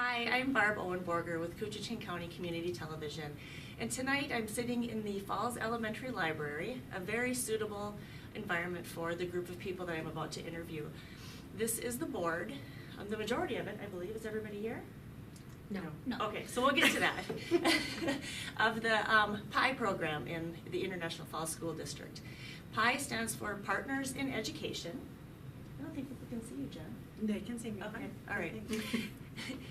Hi, I'm Barb Owenborger with Coochin County Community Television, and tonight I'm sitting in the Falls Elementary Library, a very suitable environment for the group of people that I'm about to interview. This is the board, the majority of it, I believe. Is everybody here? No. Okay, so we'll get to that. Of the PI program in the International Falls School District. PI stands for Partners in Education. I don't think people can see you, Jen. They can see me. Okay, all right.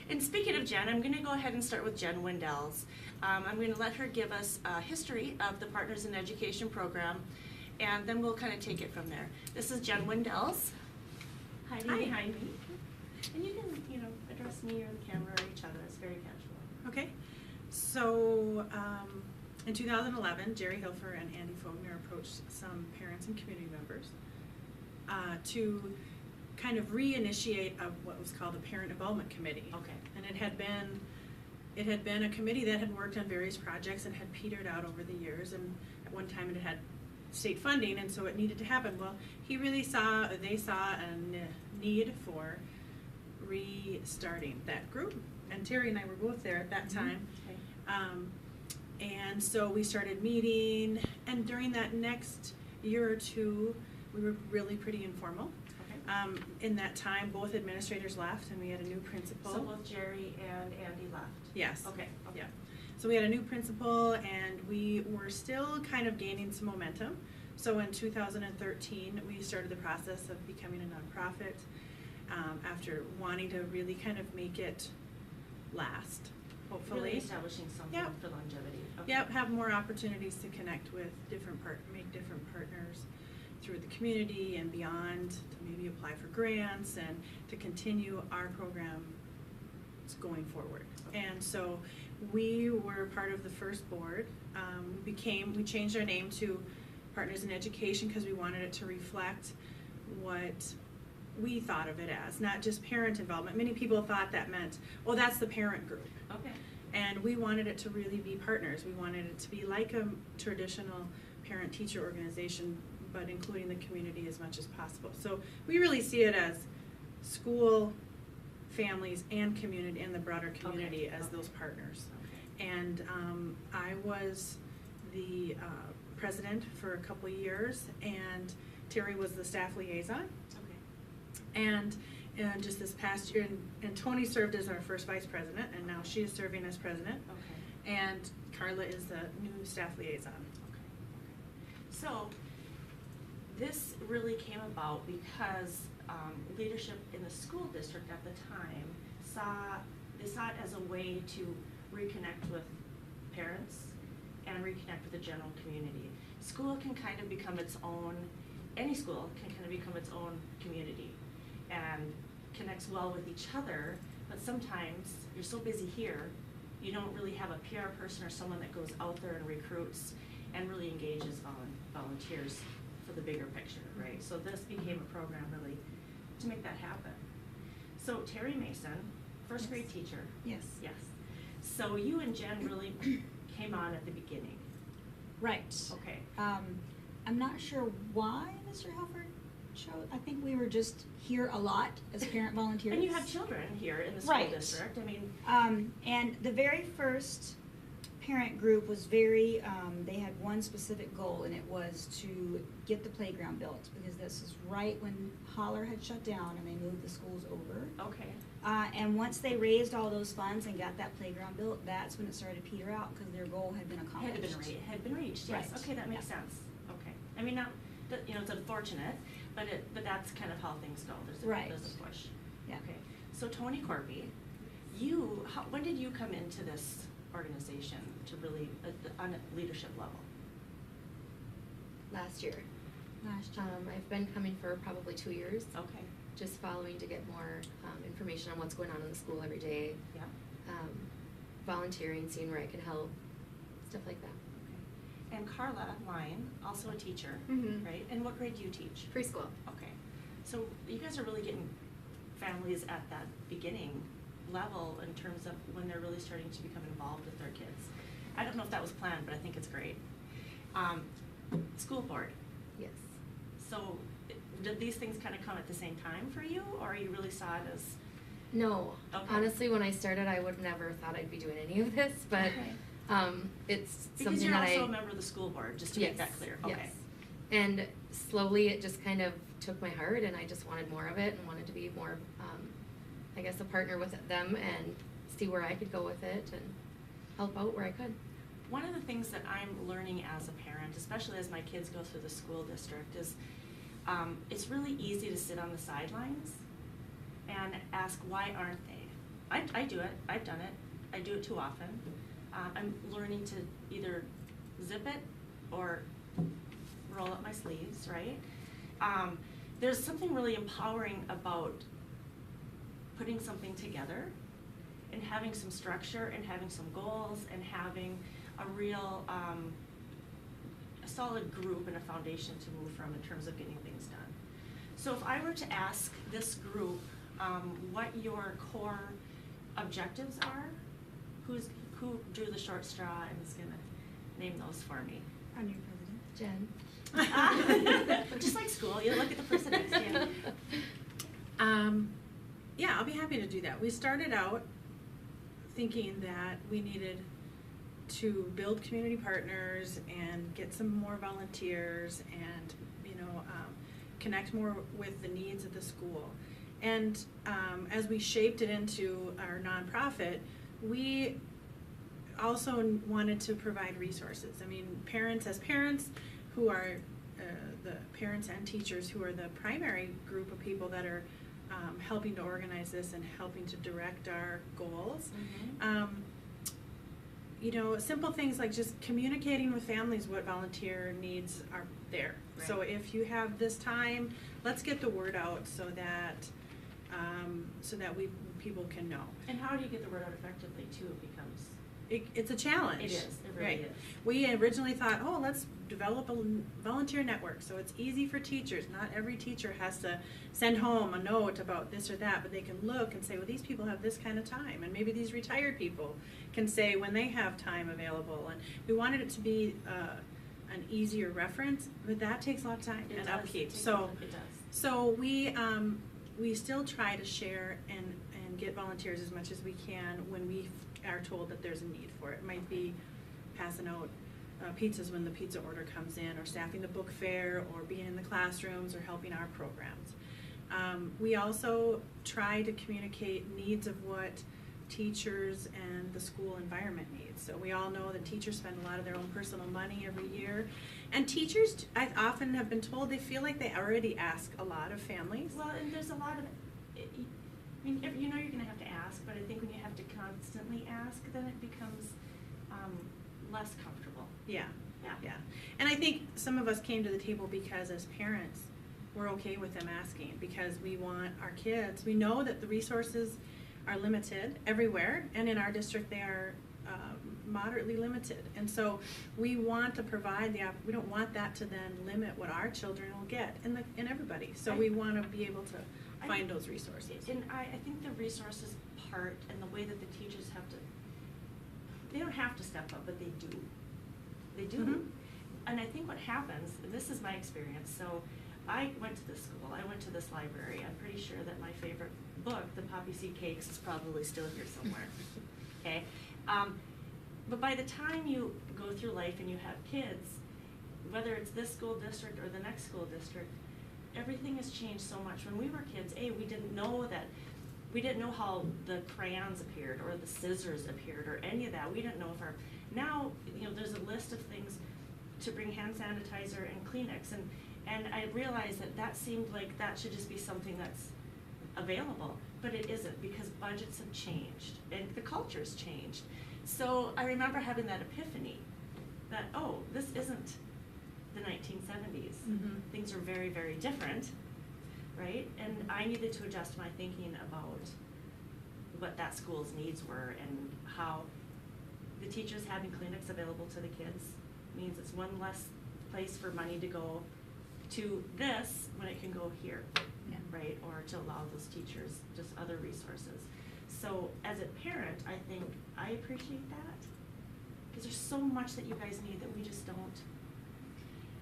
And speaking of Jen, I'm going to go ahead and start with Jen Wendells. I'm going to let her give us a history of the Partners in Education program, and then we'll kind of take it from there. This is Jen Wendells, hiding behind me. And you can, address me or the camera or each other. It's very casual. Okay. So in 2011, Jerry Hilfer and Andy Fogner approached some parents and community members to kind of reinitiate what was called the Parent Involvement Committee. Okay. And it had been a committee that had worked on various projects and had petered out over the years, and at one time it had state funding, and so it needed to happen. Well, they saw a need for restarting that group, and Terry and I were both there at that time. Okay. And so we started meeting, and during that next year or two, we were really pretty informal. In that time, both administrators left, and we had a new principal. So both Jerry and Andy left? Yes. Okay. Yeah. So we had a new principal, and we were still kind of gaining some momentum. So in 2013, we started the process of becoming a nonprofit after wanting to really kind of make it last, hopefully. Really establishing something for longevity. Okay. Yep, have more opportunities to connect with make different partners through the community and beyond, to maybe apply for grants and to continue our program going forward. And so we were part of the first board. We changed our name to Partners in Education because we wanted it to reflect what we thought of it as, not just parent involvement. Many people thought that meant, well, that's the parent group. Okay. And we wanted it to really be partners. We wanted it to be like a traditional parent-teacher organization, but including the community as much as possible. So we really see it as school, families, and community, and the broader community as those partners. Okay. And I was the president for a couple of years, and Terry was the staff liaison. Okay. And just this past year, and Tony served as our first vice president, and now she is serving as president. Okay. And Carla is the new staff liaison. Okay. So this really came about because leadership in the school district at the time saw it as a way to reconnect with parents and reconnect with the general community. School can kind of become its own, any school can kind of become its own community and connects well with each other, but sometimes you're so busy here, you don't really have a PR person or someone that goes out there and recruits and really engages volunteers for the bigger picture, right? So this became a program really to make that happen. So Terry Mason, first grade teacher. Yes. Yes. So you and Jen really came on at the beginning. Right. Okay. I'm not sure why Mr. Halford showed. I think we were just here a lot as parent volunteers. And you have children here in the school district. I mean. And the very first parent group was very, they had one specific goal, and it was to get the playground built, because this is right when Holler had shut down and they moved the schools over. Okay. And once they raised all those funds and got that playground built, that's when it started to peter out, because their goal had been accomplished. Had been reached, yes. Right. Okay, that makes sense. Okay. I mean, not, it's unfortunate, but that's kind of how things go. There's a push. Yeah. Okay. So Tony Corby, when did you come into this organization to really, on a leadership level? Last year. Last year. I've been coming for probably 2 years. Okay. Just following to get more information on what's going on in the school every day. Yeah. Volunteering, seeing where I can help, stuff like that. Okay. And Carla Lyon, also a teacher, right? And what grade do you teach? Preschool. Okay. So you guys are really getting families at that beginning level in terms of when they're really starting to become involved with their kids. I don't know if that was planned, but I think it's great. School board. Yes. So did these things kind of come at the same time for you, or you really saw it as No. Okay. Honestly, when I started, I would have never thought I'd be doing any of this, but Okay. it's Because something you're that also I. a member of the school board, just to make that clear. Okay. Yes. And slowly it just kind of took my heart, and I just wanted more of it and wanted to be more, I guess, a partner with them and see where I could go with it and help out where I could. One of the things that I'm learning as a parent, especially as my kids go through the school district, is it's really easy to sit on the sidelines and ask, why aren't they? I do it. I've done it. I do it too often. I'm learning to either zip it or roll up my sleeves, right? There's something really empowering about putting something together and having some structure and having some goals and having a real, a solid group and a foundation to move from in terms of getting things done. So if I were to ask this group what your core objectives are, who drew the short straw and is gonna name those for me? Our new president. Jen. Just like school, you look at the person next to you. Yeah, I'll be happy to do that. We started out thinking that we needed to build community partners and get some more volunteers and, connect more with the needs of the school. And as we shaped it into our nonprofit, we also wanted to provide resources. I mean, parents who are the parents and teachers who are the primary group of people that are helping to organize this and helping to direct our goals. Simple things like just communicating with families what volunteer needs are there. Right. So if you have this time, let's get the word out so that people can know. And how do you get the word out effectively too? It becomes. It's a challenge. It is. It really Right. is. We originally thought, let's develop a volunteer network so it's easy for teachers. Not every teacher has to send home a note about this or that, but they can look and say, well, these people have this kind of time, and maybe these retired people can say when they have time available. And we wanted it to be an easier reference, but that takes a lot of time It and does. upkeep. It So does. So we still try to share and get volunteers as much as we can when we are told that there's a need for it. It might be passing out pizzas when the pizza order comes in, or staffing the book fair, or being in the classrooms, or helping our programs. We also try to communicate needs of what teachers and the school environment needs. So we all know that teachers spend a lot of their own personal money every year. And teachers, I often have been told, they feel like they already ask a lot of families. Well, and there's a lot of, you're going to have to ask, but I think when you have to constantly ask, then it becomes less comfortable. Yeah. Yeah. And I think some of us came to the table because as parents, we're okay with them asking, because we want our kids, we know that the resources are limited everywhere, and in our district they are moderately limited. And so we want to provide we don't want that to then limit what our children will get, and everybody. So we want to be able to find those resources. And I think the resources part and the way that the teachers have to, they don't have to step up, but they do. They do. Mhm. And I think what happens, and this is my experience, so I went to this school, I went to this library. I'm pretty sure that my favorite book, The Poppy Seed Cakes, is probably still here somewhere. Okay? But by the time you go through life and you have kids, whether it's this school district or the next school district, everything has changed so much. When we were kids, we didn't know how the crayons appeared or the scissors appeared or any of that. We didn't know now, there's a list of things to bring hand sanitizer and Kleenex, and I realized that seemed like that should just be something that's available, but it isn't, because budgets have changed and the culture's changed. So I remember having that epiphany that, this isn't the 1970s. Mhm. Things are very, very different, right? And I needed to adjust my thinking about what that school's needs were, and how the teachers having Kleenex available to the kids means it's one less place for money to go to this when it can go here, right? Or to allow those teachers just other resources. So as a parent, I think I appreciate that, because there's so much that you guys need that we just don't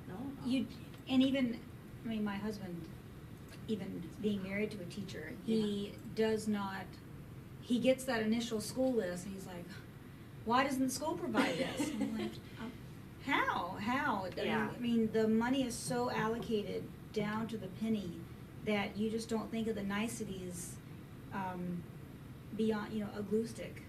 know about. And even, my husband even being married to a teacher. He does not, he gets that initial school list and he's like, why doesn't the school provide this? And I'm like, how? Yeah. I mean, the money is so allocated down to the penny that you just don't think of the niceties beyond, a glue stick.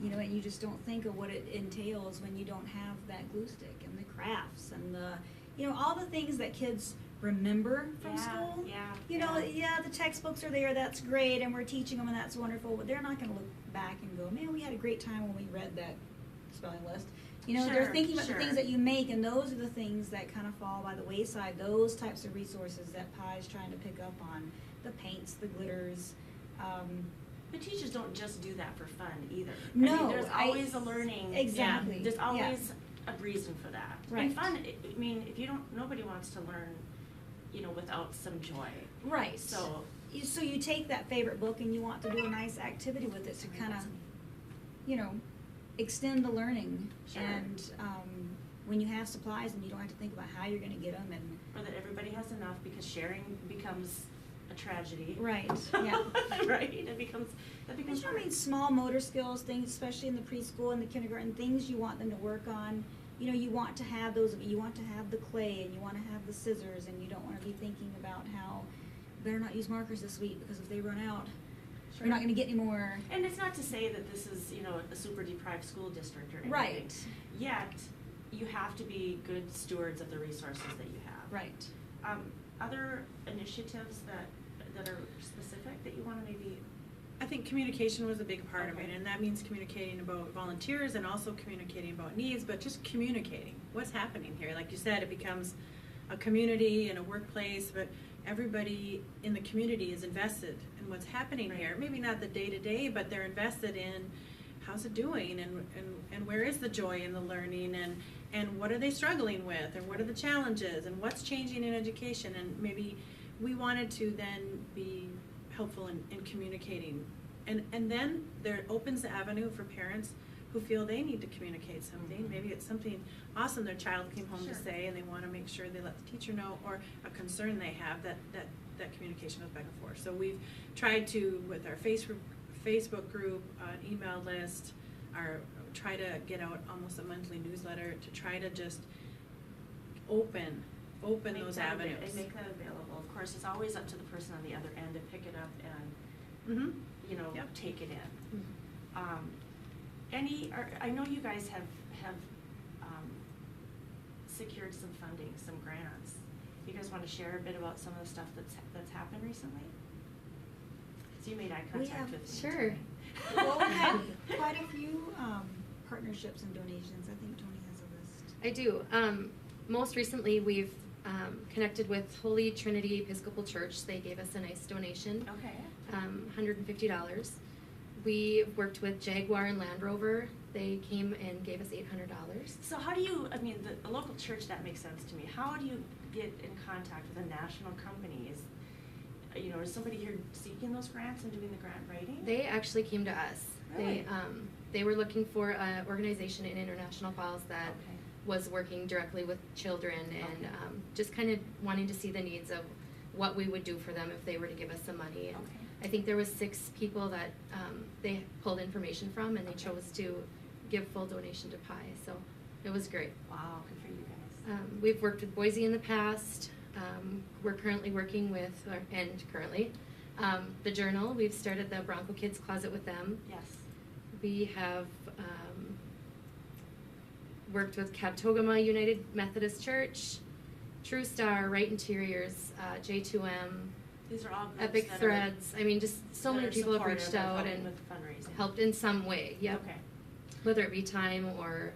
And you just don't think of what it entails when you don't have that glue stick and the crafts and the, all the things that kids remember from school. The textbooks are there, that's great, and we're teaching them and that's wonderful, but they're not going to look back and go, man, we had a great time when we read that spelling list. They're thinking about the things that you make, and those are the things that kind of fall by the wayside, those types of resources that Pie's trying to pick up on, the paints, the glitters. But teachers don't just do that for fun either. No, there's always a learning. Exactly. Yeah, there's always a reason for that. Right. And fun, if you don't, nobody wants to learn, without some joy. Right. So you take that favorite book and you want to do a nice activity with it to kind of, extend the learning. Sure. And when you have supplies and you don't have to think about how you're going to get them and. Or that everybody has enough, because sharing becomes a tragedy. Right. Yeah. Right. That becomes. Small motor skills, things, especially in the preschool and the kindergarten, things you want them to work on. You want to have those. You want to have the clay, and you want to have the scissors, and you don't want to be thinking about how better not use markers this week, because if they run out, Sure. you're not going to get any more. And it's not to say that this is, a super deprived school district or anything. Right. Yet, you have to be good stewards of the resources that you have. Right. Other initiatives that are specific that you want to maybe. I think communication was a big part of it, Okay. and that means communicating about volunteers and also communicating about needs, but just communicating what's happening here. Like you said, it becomes a community and a workplace, but everybody in the community is invested in what's happening Right. here. Maybe not the day-to-day, but they're invested in how's it doing, and where is the joy in the learning, and what are they struggling with, and what are the challenges, and what's changing in education. And maybe we wanted to then be helpful in communicating, and then there opens the avenue for parents who feel they need to communicate something. Mm-hmm. Maybe it's something awesome their child came home Sure. to say, and they want to make sure they let the teacher know, or a concern they have, that communication goes back and forth. So we've tried to, with our Facebook group, an email list, try to get out almost a monthly newsletter to try to just open Make those that avenues. And make that available. Of course, it's always up to the person on the other end to pick it up and, Mm-hmm. Yep. take it in. Mhm. I know you guys have secured some funding, some grants. You guys want to share a bit about some of the stuff that's happened recently? So you made eye We contact have- with me. Sure. Well, we had quite a few partnerships and donations. I think Tony has a list. I do. Most recently, we've connected with Holy Trinity Episcopal Church. They gave us a nice donation, Okay. $150. We worked with Jaguar and Land Rover. They came and gave us $800. So how do you, the local church, that makes sense to me. How do you get in contact with a national company? Is somebody here seeking those grants and doing the grant writing? They actually came to us. Really? They were looking for an organization in International Falls that Okay. was working directly with children and Okay. just kind of wanting to see the needs of what we would do for them if they were to give us some money. And Okay. I think there was 6 people that they pulled information from, and they Okay. chose to give full donation to Pi. So it was great. Wow, good for you guys. We've worked with Boise in the past. We're currently working with, the Journal. We've started the Bronco Kids Closet with them. Yes. We have worked with Captogama United Methodist Church, True Star, Right Interiors, J2M, These are all groups Epic that are- Threads. I mean, just so that many are people have supportive reached of out helping and with fundraising. helped in some way. Yep. Okay. Whether it be time or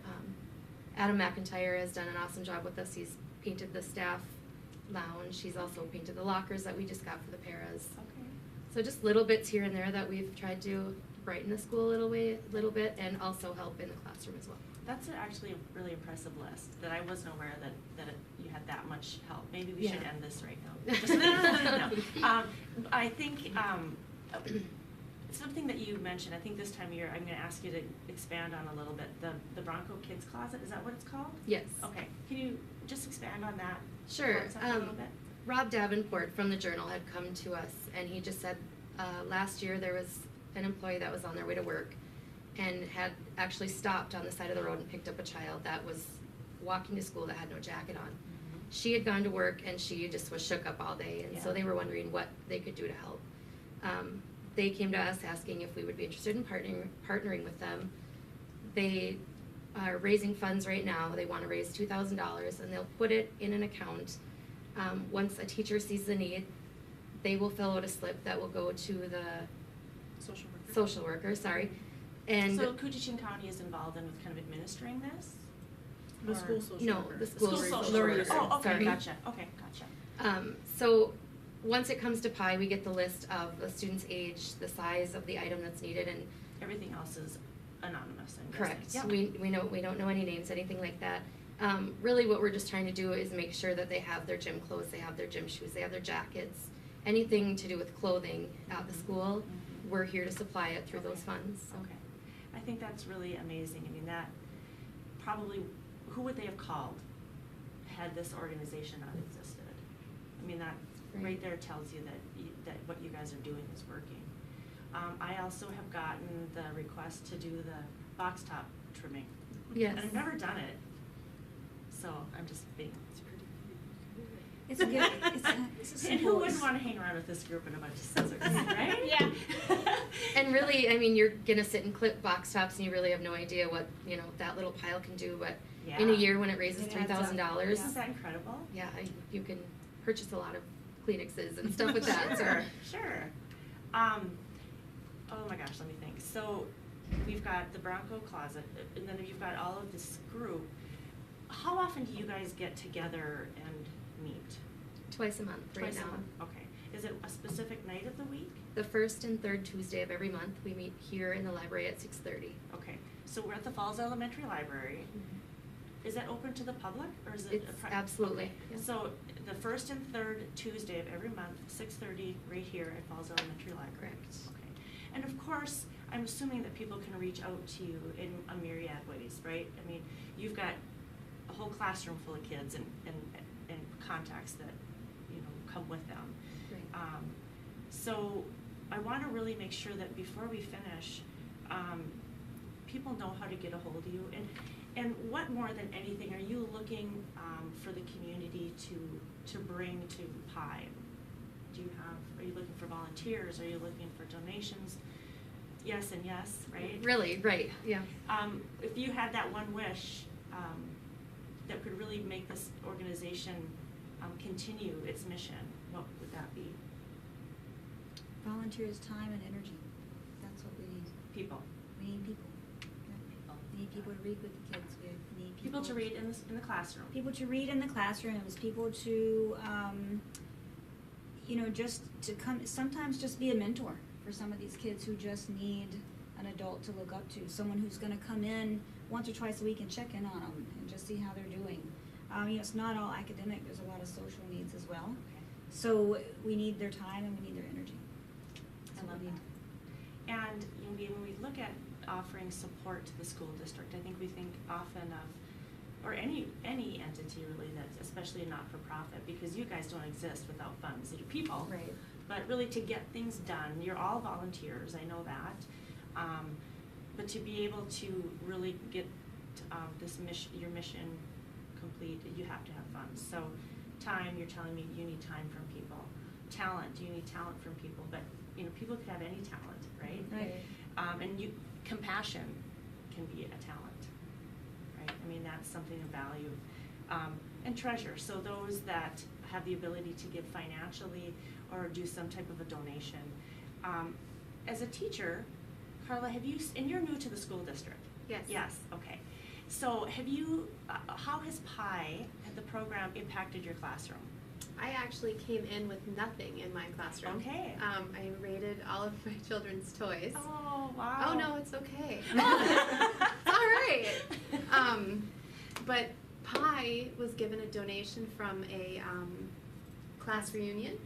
Adam McIntyre has done an awesome job with us. He's painted the staff lounge. He's also painted the lockers that we just got for the paras. Okay. So just little bits here and there that we've tried to brighten the school a little bit, and also help in the classroom as well. That's actually a really impressive list that I wasn't aware that you had that much help. Maybe we Yeah. should end this right now. No. I think something that you mentioned, I think this time of year, I'm going to ask you to expand on a little bit. The Bronco Kids Closet, is that what it's called? Yes. Okay. Can you just expand on that? Sure. concept a little bit? Rob Davenport from the Journal had come to us, and he just said last year there was an employee that was on their way to work and had actually stopped on the side of the road and picked up a child that was walking to school that had no jacket on. She had gone to work and she just was shook up all day, and so they were wondering what they could do to help. They came to us asking if we would be interested in partnering with them. They are raising funds right now. They want to raise $2,000, and they'll put it in an account. Once a teacher sees the need, they will fill out a slip that will go to the social worker. And so Coochin County is involved in with kind of administering this? The school social worker. The school social worker. worker. Oh, okay, Sorry. gotcha. Okay, gotcha. So once it comes to PI, we get the list of the student's age, the size of the item that's needed, and Everything else is anonymous, I'm correct. guessing. We don't know any names, anything like that. Really, what we're just trying to do is make sure that they have their gym clothes, they have their gym shoes, they have their jackets, anything to do with clothing at the school. Mhm. We're here to supply it through those funds. So. Okay. I think that's really amazing. I mean, that probably, who would they have called had this organization not existed? I mean, that right there tells you that what you guys are doing is working. I also have gotten the request to do the box top trimming. Yes. And I've never done it, so I'm just being. It's a good, it's a And who simple- wouldn't want to hang around with this group and a bunch of scissors, right? Yeah. And really, I mean, you're gonna sit and clip box tops, and you really have no idea what that little pile can do. But in a Yeah. year, when it raises It adds up. $3,000, Isn't that incredible? yeah, you can purchase a lot of Kleenexes and stuff with that. So. Sure. Oh my gosh, let me think. So we've got the Bronco closet, and then you've got all of this group. How often do you guys get together and meet? Twice a month right Twice now. a month? Okay. Is it a specific night of the week? The first and third Tuesday of every month, we meet here in the library at 6:30. Okay. So we're at the Falls Elementary Library. Is that open to the public, or is it? It's absolutely, Okay. yeah. So the first and third Tuesday of every month, 6:30, right here at Falls Elementary Library. Correct. Okay. And of course, I'm assuming that people can reach out to you in a myriad ways, right? I mean, you've got a whole classroom full of kids and contacts that come with them. Right. So I want to really make sure that before we finish, people know how to get a hold of you. And what more than anything are you looking for the community to bring to PI? Are you looking for volunteers? Are you looking for donations? Yes and yes, right? Really, right, yeah. If you had that one wish that could really make this organization continue its mission, what would that be? Volunteers' time and energy. That's what we need. People. We need people. Yeah. We need people to read with the kids. We need People to read in the classroom. People to read in the classrooms. People to, just to come. Sometimes just be a mentor for some of these kids who just need an adult to look up to. Someone who's going to come in once or twice a week and check in on them and just see how they're doing. It's not all academic. There's a lot of social needs as well. Okay. So we need their time and we need their energy. That's I what love we need. that. And when we look at offering support to the school district, I think we think often of, or any entity really that's especially a not-for-profit, because you guys don't exist without funds. You're people. Right. But really to get things done, you're all volunteers, I know that. But to be able to really get your mission complete, you have to have funds. So time, you're telling me you need time from people. Talent, you need talent from people. But people could have any talent, right? Right. And compassion can be a talent, right? I mean, that's something of value. And treasure, so those that have the ability to give financially or do some type of a donation. As a teacher, Carla, and you're new to the school district? Yes. Yes, okay. So how has PI, the program, impacted your classroom? I actually came in with nothing in my classroom. Okay. I rated all of my children's toys. Oh, wow. Oh, no, it's okay. It's all right. But Pi was given a donation from a class reunion,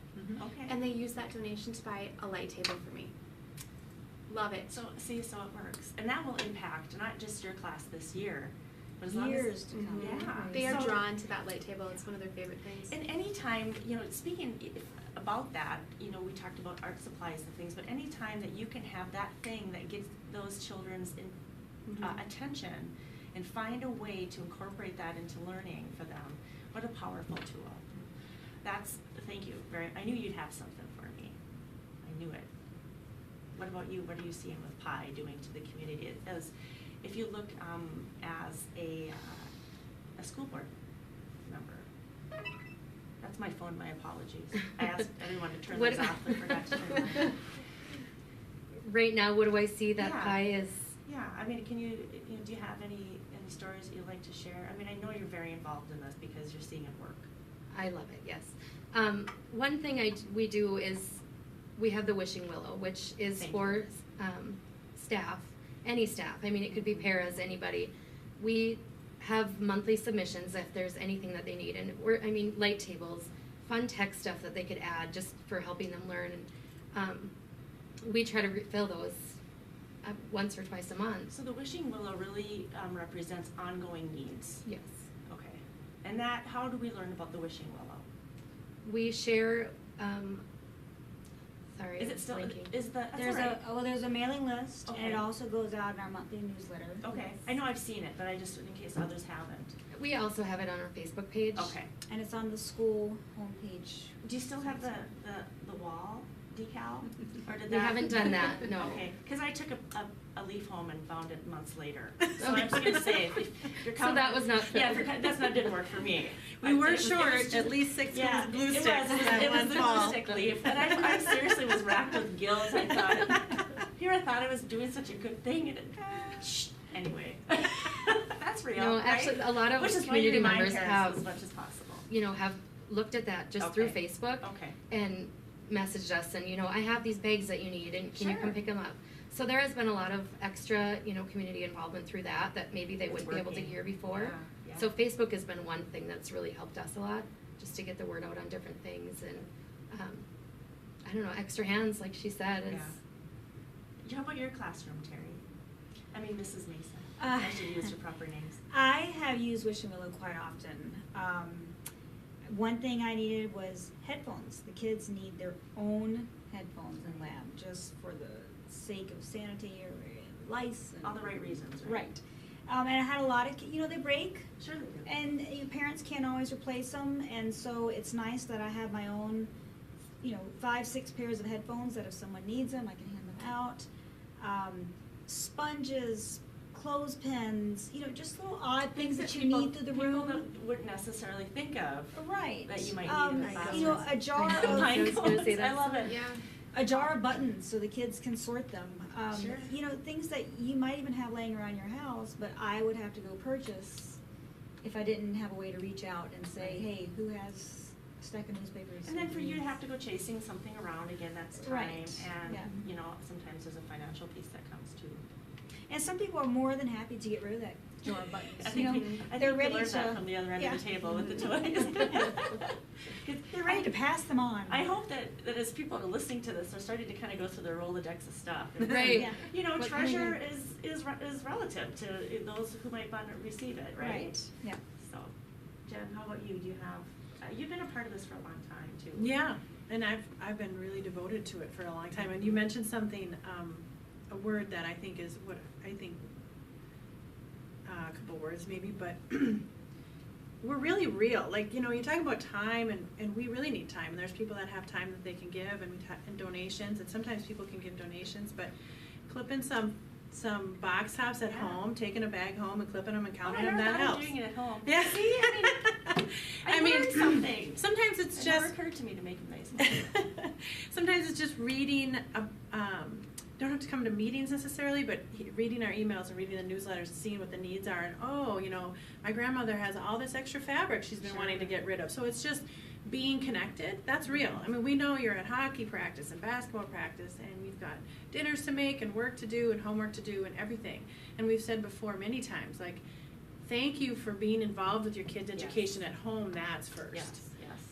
Okay. and they used that donation to buy a light table for me. Love it. So it works. And that will impact not just your class this year, But as long as- Years to come. Yeah. They are So- drawn to that light table. It's one of their favorite things. And anytime, speaking about that, we talked about art supplies and things, but anytime that you can have that thing that gets those children's attention and find a way to incorporate that into learning for them, what a powerful tool. Thank you. I knew you'd have something for me. I knew it. What about you? What are you seeing with PI doing to the community? If you look as a school board member. That's my phone, my apologies. I asked everyone to turn those off, but forgot to turn them on. Right now, what do I see that Yeah. PI is? Yeah, do you have any stories that you'd like to share? I know you're very involved in this because you're seeing it work. I love it, yes. One thing we do is we have the Wishing Willow, which is Thank for staff, any staff. It could be paras, anybody. We have monthly submissions if there's anything that they need. And light tables, fun tech stuff that they could add just for helping them learn. And we try to refill those once or twice a month. So the Wishing Willow really represents ongoing needs. Yes. Okay. And how do we learn about the Wishing Willow? We share, sorry, Is I'm it still, blanking. There's a mailing list, and Okay. it also goes out in our monthly newsletter. Okay, I know I've seen it, but I just, in case others haven't. We also have it on our Facebook page. Okay. And it's on the school homepage. Do you still have the wall decal? Or did We that? haven't done that, no. Okay, because I took a leaf home and found it months later. So I'm just gonna say, if you're So coming. that was not Yeah, good. didn't work for me. We were It was short just- at least 6 Yeah, glue it was. sticks that It was one the fall. glue stick leaf, and I seriously was racked with guilt. I thought I was doing such a good thing, and shh. Anyway, that's real. No, right? actually, a lot of Which is why you community remind members parents have, as much as possible. have looked at that just through Okay. Facebook Okay. and messaged us and, I have these bags that you need and can you Sure. come pick them up? So there has been a lot of extra, community involvement through that maybe they It's wouldn't be able to working. hear before. Yeah, yeah. So Facebook has been one thing that's really helped us a lot, just to get the word out on different things and, I don't know, extra hands, like she said, is. Yeah. How about your classroom, Terry? Mrs. Mason. Uh, I should use your proper names. I have used Wishing Willow quite often. One thing I needed was headphones. The kids need their own headphones in lab, just for the sake of sanitary and lice. And All the right reasons, right? Right. And I had a lot of, they break, Sure they do. and parents can't always replace them, and so it's nice that I have my own, 5-6 pairs of headphones that if someone needs them, I can hand them out. Sponges, clothespins, just little odd things that you need through the room. People that wouldn't necessarily think of. Right. That you might need in the classroom. A jar I was gonna say of that. I love it. Yeah. a jar of buttons so the kids can sort them. Sure. Things that you might even have laying around your house, but I would have to go purchase if I didn't have a way to reach out and say, hey, who has a stack of newspapers? And then for you to have to go chasing something around, again, that's time. Right. And, Yeah. sometimes there's a financial piece that comes too. And some people are more than happy to get rid of that jar of buttons. I think they're we ready learned that to- from the other end yeah. of the table with the toys. 'Cause They're ready to pass them on. I hope that as people are listening to this, they're starting to kind of go through their Rolodex of stuff. And, Right. Yeah. What can we treasure do? is relative to those who might want to receive it, right? Yeah. So, Jen, how about you? Do you have, you've been a part of this for a long time too. Yeah, and I've been really devoted to it for a long time. And you mentioned something, a word that I think is what I think, a couple words maybe, but we're really real. Like, you talk about time, and we really need time. And there's people that have time that they can give, and donations. And sometimes people can give donations, but clipping some box tops at Yeah. home, taking a bag home and clipping them and counting I them, never that thought of helps. doing it at home. Yeah. See, I learned something. Sometimes it's It just. never occurred to me to make them nice. Sometimes it's just reading. Don't have to come to meetings necessarily, but reading our emails and reading the newsletters and seeing what the needs are. And my grandmother has all this extra fabric she's been Sure. wanting to get rid of. So it's just being connected. That's real. We know you're at hockey practice and basketball practice, and you've got dinners to make and work to do and homework to do and everything. And we've said before many times, like, thank you for being involved with your kids' education at home. That's first. Yes.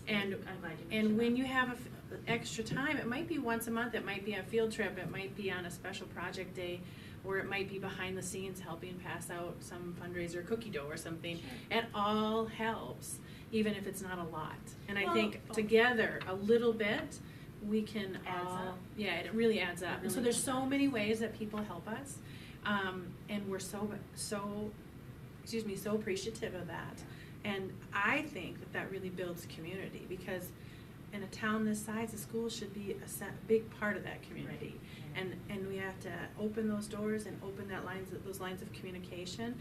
And I'm glad you and mentioned when that. you have extra time, it might be once a month, it might be a field trip, it might be on a special project day, or it might be behind the scenes helping pass out some fundraiser cookie dough or something. Sure. It all helps, even if it's not a lot. And I Well, think together, a little bit, we can Adds all, up. yeah, it really adds up. It And so really there's adds so up. many ways that people help us, and we're so appreciative of that. And I think that really builds community, because in a town this size, the school should be a big part of that community. Right. And we have to open those doors and open those lines of communication,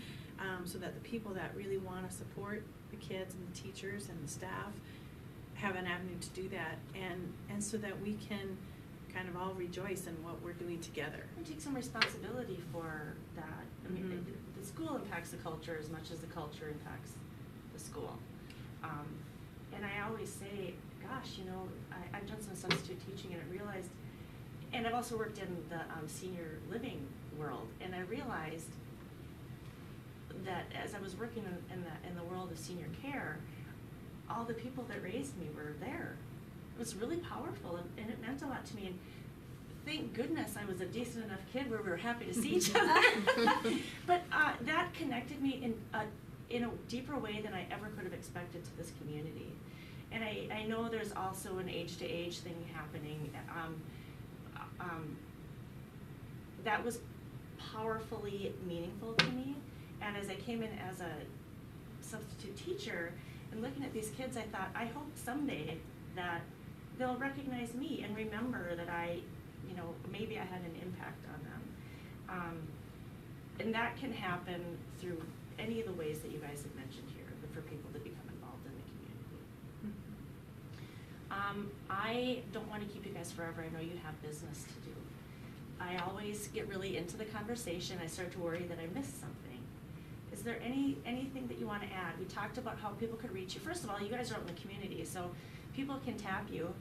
so that the people that really want to support the kids and the teachers and the staff have an avenue to do that, and so that we can kind of all rejoice in what we're doing together. And take some responsibility for that. I mean, Mhm. the school impacts the culture as much as the culture impacts the school. And I always say, gosh, you know, I've done some substitute teaching, and I realized, and I've also worked in the senior living world, and I realized that as I was working in the world of senior care, all the people that raised me were there. It was really powerful, and it meant a lot to me. And thank goodness I was a decent enough kid where we were happy to see each other. But that connected me in a deeper way than I ever could have expected to this community. And I know there's also an age-to-age thing happening. That was powerfully meaningful to me. And as I came in as a substitute teacher and looking at these kids, I thought, I hope someday that they'll recognize me and remember that maybe I had an impact on them. And that can happen through any of the ways that you guys have mentioned here, but for people to become involved in the community. I don't want to keep you guys forever. I know you have business to do. I always get really into the conversation. I start to worry that I missed something. Is there anything that you want to add? We talked about how people could reach you. First of all, you guys are out in the community, so people can tap you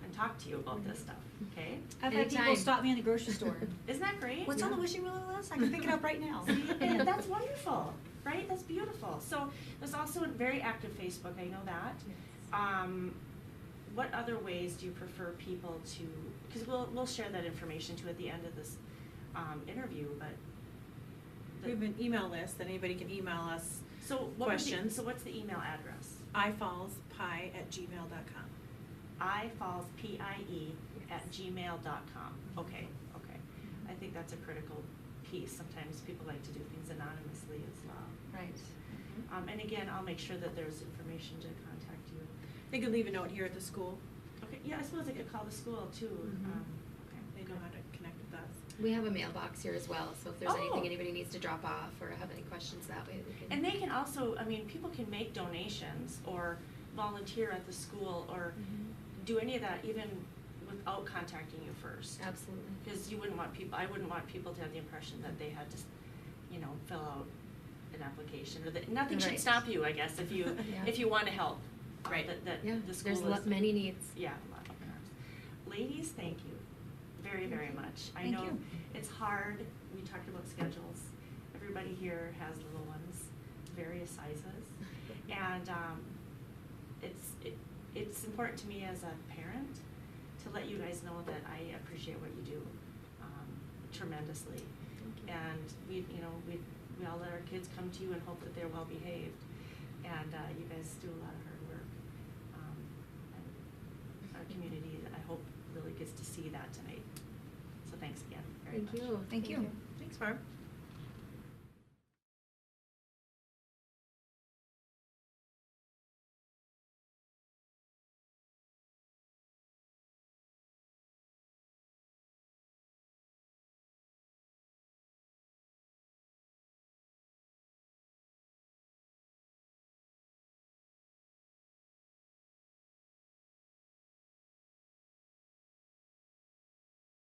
and talk to you about this stuff, okay? I've had people Anytime. stop me in the grocery store. Isn't that great? What's on the wishing well list? I can pick it up right now. See, and that's wonderful, right? That's beautiful. So there's also a very active Facebook, I know that. What other ways do you prefer people to, because we'll share that information too at the end of this interview, but. We have an email list that anybody can email us questions. So what's the email address? ifallspie@gmail.com. ifallspie@gmail.com. Okay. I think that's a critical piece. Sometimes people like to do things anonymously as well. Right. And again, I'll make sure that there's information to contact you. They could leave a note here at the school. Okay, yeah, I suppose I could call the school too. Mhm. Okay, They know how to connect with us. We have a mailbox here as well, so if there's Oh. anything anybody needs to drop off or have any questions that way, we can. And they can also, people can make donations or volunteer at the school or do any of that even without contacting you first. Absolutely. Because I wouldn't want people to have the impression that they had to, fill out an application, or that nothing should Right. stop you, I guess, if you Yeah. if you want to help. Right. That Yeah, the school there's is many needs. Yeah, a lot of open arms. Ladies, thank you very, very much. I Thank know you. it's hard. We talked about schedules. Everybody here has little ones, various sizes. And it's important to me as a parent to let you guys know that I appreciate what you do tremendously. And we all let our kids come to you and hope that they're well behaved. And you guys do a lot of hard work. And our community, I hope, really gets to see that tonight. So thanks again very much. Thank you. Thank you. Thanks, Barb.